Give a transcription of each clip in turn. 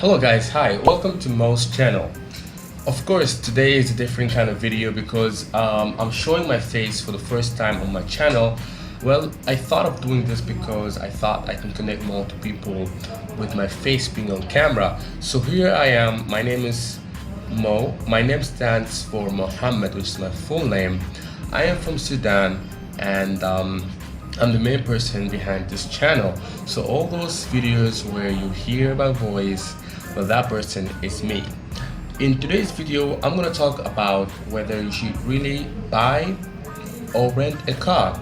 Hello guys, hi, welcome to Mo's channel. Of course, today is a different kind of video because I'm showing my face for the first time on my channel. Well, I thought of doing this because I thought I can connect more to people with my face being on camera. So here I am, my name is Mo. My name stands for Mohammed, which is my full name. I am from Sudan and I'm the main person behind this channel. So all those videos where you hear my voice, well, that person is me. In today's video, I'm going to talk about whether you should really buy or rent a car.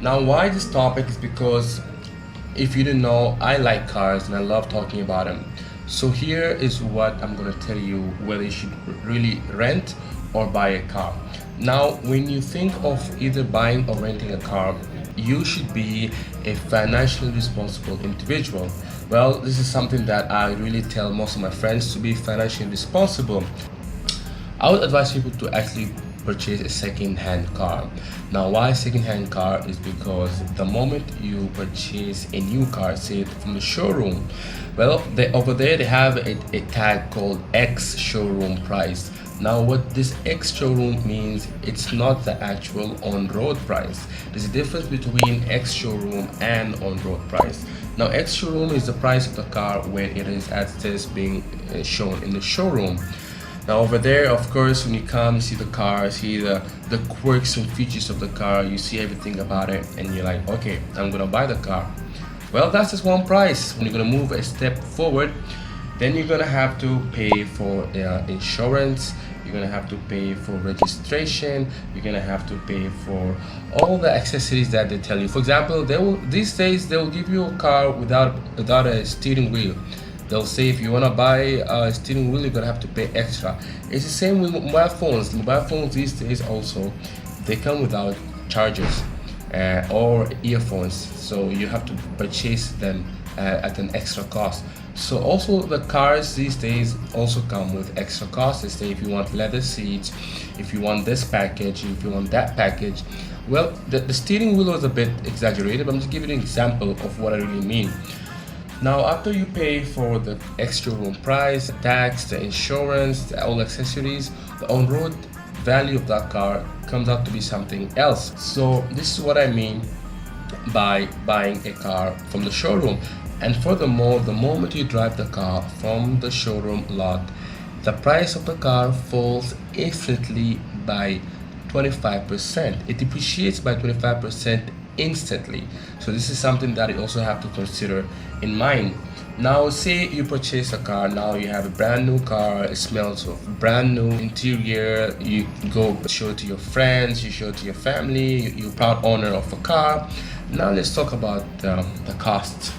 Now, why this topic is because if you didn't know, I like cars and I love talking about them. So here is what I'm going to tell you whether you should really rent or buy a car. Now, when you think of either buying or renting a car, you should be a financially responsible individual. Well, this is something that I really tell most of my friends, to be financially responsible. I would advise people to actually purchase a second-hand car. Now, why second-hand car is because the moment you purchase a new car, say from the showroom, well, over there they have a tag called X showroom price. Now, what this X showroom means, it's not the actual on-road price. There's a difference between X showroom and on-road price. Now, X showroom is the price of the car when it is as it is being shown in the showroom. Now over there, of course, when you come see the car, see the quirks and features of the car, you see everything about it, and you're like, okay, I'm gonna buy the car. Well, that's just one price. When you're gonna move a step forward, then you're gonna have to pay for insurance, you're gonna have to pay for registration, you're gonna have to pay for all the accessories that they tell you. For example, these days they will give you a car without a steering wheel. They'll say if you want to buy a steering wheel, you're going to have to pay extra. It's the same with mobile phones. Mobile phones these days also, they come without chargers or earphones. So you have to purchase them at an extra cost. So also the cars these days also come with extra costs. They say if you want leather seats, if you want this package, if you want that package. Well, the steering wheel was a bit exaggerated, but I'm just giving you an example of what I really mean. Now, after you pay for the extra room price, the tax, the insurance, all accessories, the on-road value of that car comes out to be something else. So this is what I mean by buying a car from the showroom. And furthermore, the moment you drive the car from the showroom lot, the price of the car falls instantly by 25%. It depreciates by 25% instantly. So this is something that you also have to consider in mind. Now, say you purchase a car, now you have a brand new car, it smells of brand new interior, you go show it to your friends, you show it to your family, you're proud owner of a car. Now let's talk about the cost.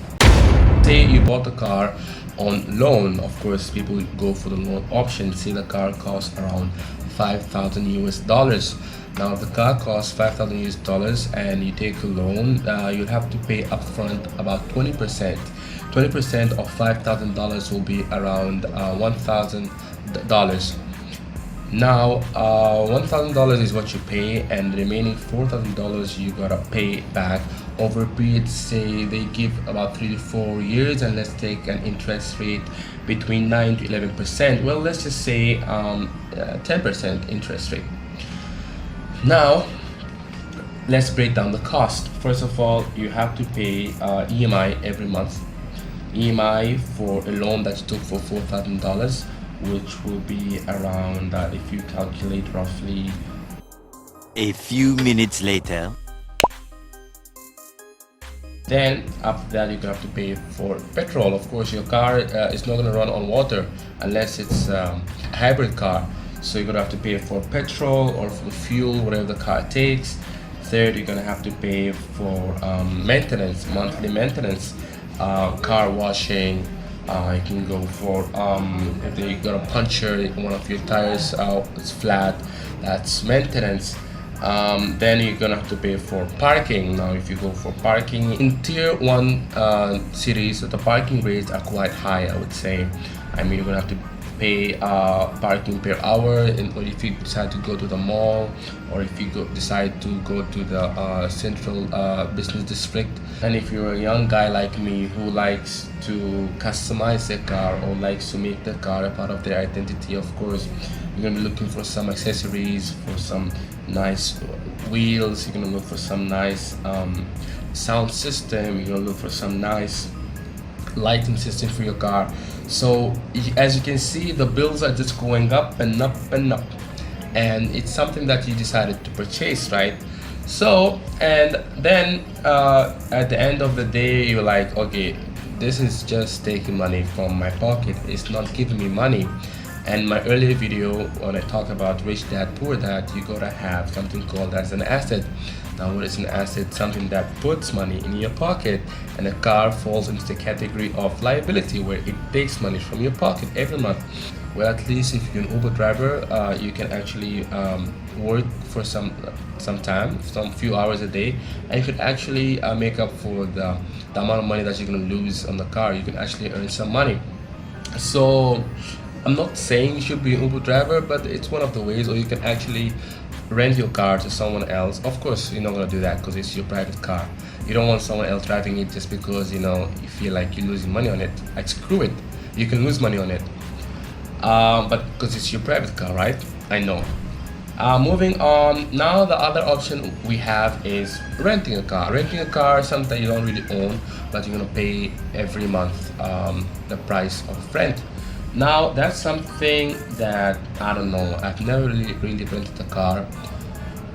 Say you bought the car on loan. Of course, people go for the loan option. Say the car costs around 5,000 US dollars. Now, if the car costs 5,000 US dollars and you take a loan, you'll have to pay upfront about 20%. 20% of $5,000 will be around $1,000. Now, $1,000 is what you pay, and the remaining $4,000 you gotta pay back over a period. Say they give about 3 to 4 years, and let's take an interest rate between 9 to 11%. Well, let's just say 10% interest rate. Now, let's break down the cost. First of all, you have to pay EMI every month. EMI for a loan that you took for $4,000, which will be around, if you calculate roughly, a few minutes later. Then after that, you're gonna have to pay for petrol. Of course, your car is not gonna run on water unless it's a hybrid car. So you're gonna have to pay for petrol or for fuel, whatever the car takes. Third, you're gonna have to pay for maintenance, monthly maintenance, car washing. You can go for if you got a puncture, one of your tires it's flat, that's maintenance. Then you're gonna have to pay for parking. Now, if you go for parking in tier 1 cities, the parking rates are quite high, I would say. I mean, you're gonna have to pay parking per hour, and or if you decide to go to the mall, or if you decide to go to the central business district. And if you're a young guy like me who likes to customize their car or likes to make the car a part of their identity, of course you're gonna be looking for some accessories, for some nice wheels, you're gonna look for some nice sound system, you're gonna look for some nice lighting system for your car. So as you can see, the bills are just going up and up and up, and it's something that you decided to purchase, right? So, and then at the end of the day you're like, okay, this is just taking money from my pocket, it's not giving me money. And my earlier video, when I talk about rich dad poor dad, you gotta have something called as an asset. Now what is an asset? Something that puts money in your pocket, and a car falls into the category of liability, where it takes money from your pocket every month. Well, at least if you're an Uber driver, you can actually work for some time, some few hours a day, and you could actually make up for the amount of money that you're gonna lose on the car. You can actually earn some money. So I'm not saying you should be an Uber driver, but it's one of the ways. Or you can actually rent your car to someone else. Of course you're not going to do that because it's your private car. You don't want someone else driving it just because you feel like you're losing money on it. Like, screw it, you can lose money on it, but because it's your private car, right? I know. Moving on, now the other option we have is renting a car. Renting a car is something you don't really own, but you're going to pay every month the price of rent. Now that's something that I don't know, I've never really rented a car,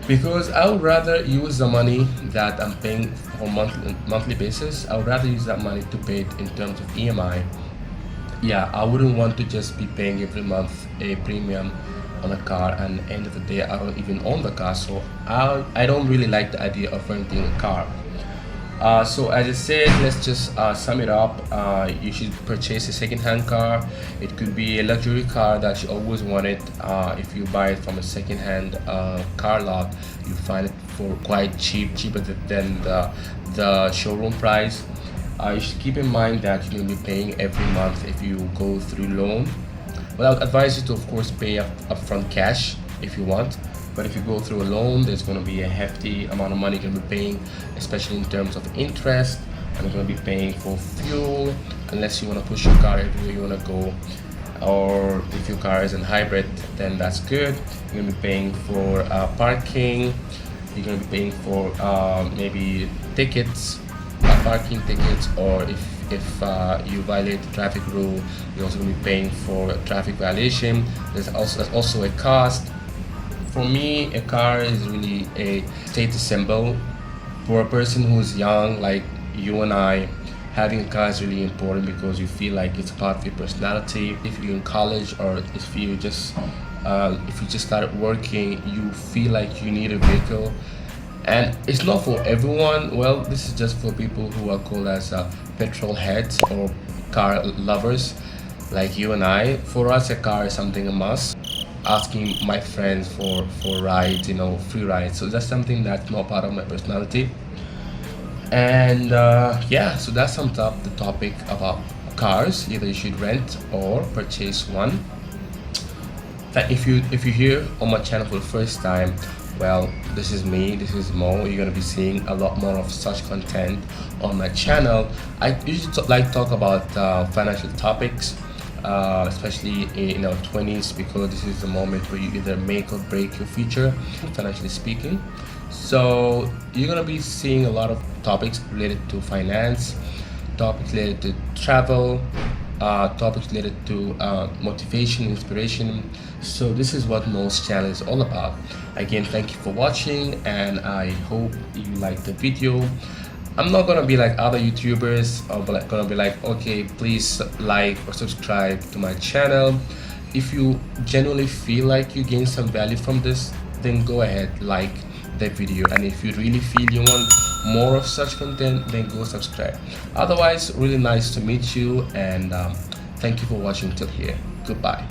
because I would rather use the money that I'm paying on monthly basis. I would rather use that money to pay it in terms of EMI. Yeah, I wouldn't want to just be paying every month a premium on a car, and at the end of the day I don't even own the car. So I don't really like the idea of renting a car. So as I said, let's just sum it up. You should purchase a second-hand car. It could be a luxury car that you always wanted. If you buy it from a second-hand car lot, you find it for quite cheaper than the showroom price. You should keep in mind that you're going to be paying every month if you go through loan. Well, I would advise you to, of course, pay upfront cash if you want. But if you go through a loan, there's going to be a hefty amount of money you're going to be paying, especially in terms of interest, and you're going to be paying for fuel, unless you want to push your car everywhere you want to go. Or if your car is in hybrid, then that's good. You're going to be paying for parking. You're going to be paying for maybe tickets, parking tickets, or if you violate the traffic rule, you're also going to be paying for traffic violation. There's also a cost. For me, a car is really a status symbol. For a person who's young, like you and I, having a car is really important because you feel like it's part of your personality. If you're in college, or if you just started working, you feel like you need a vehicle. And it's not for everyone. Well, this is just for people who are called as petrol heads or car lovers, like you and I. For us, a car is something a must. Asking my friends for rides, free rides. So that's something that's not part of my personality. And yeah, so that sums up the topic about cars. Either you should rent or purchase one. If you're here on my channel for the first time, well, this is me, this is Mo. You're gonna be seeing a lot more of such content on my channel. I usually like to talk about financial topics, especially in our 20s, because this is the moment where you either make or break your future, financially speaking. So you're gonna be seeing a lot of topics related to finance, topics related to travel, topics related to motivation, inspiration. So this is what Mo's channel is all about. Again, thank you for watching, and I hope you liked the video. I'm not gonna be like other YouTubers, but gonna be like, okay, please like or subscribe to my channel. If you genuinely feel like you gain some value from this, then go ahead, like the video. And if you really feel you want more of such content, then go subscribe. Otherwise, really nice to meet you, and thank you for watching till here. Goodbye.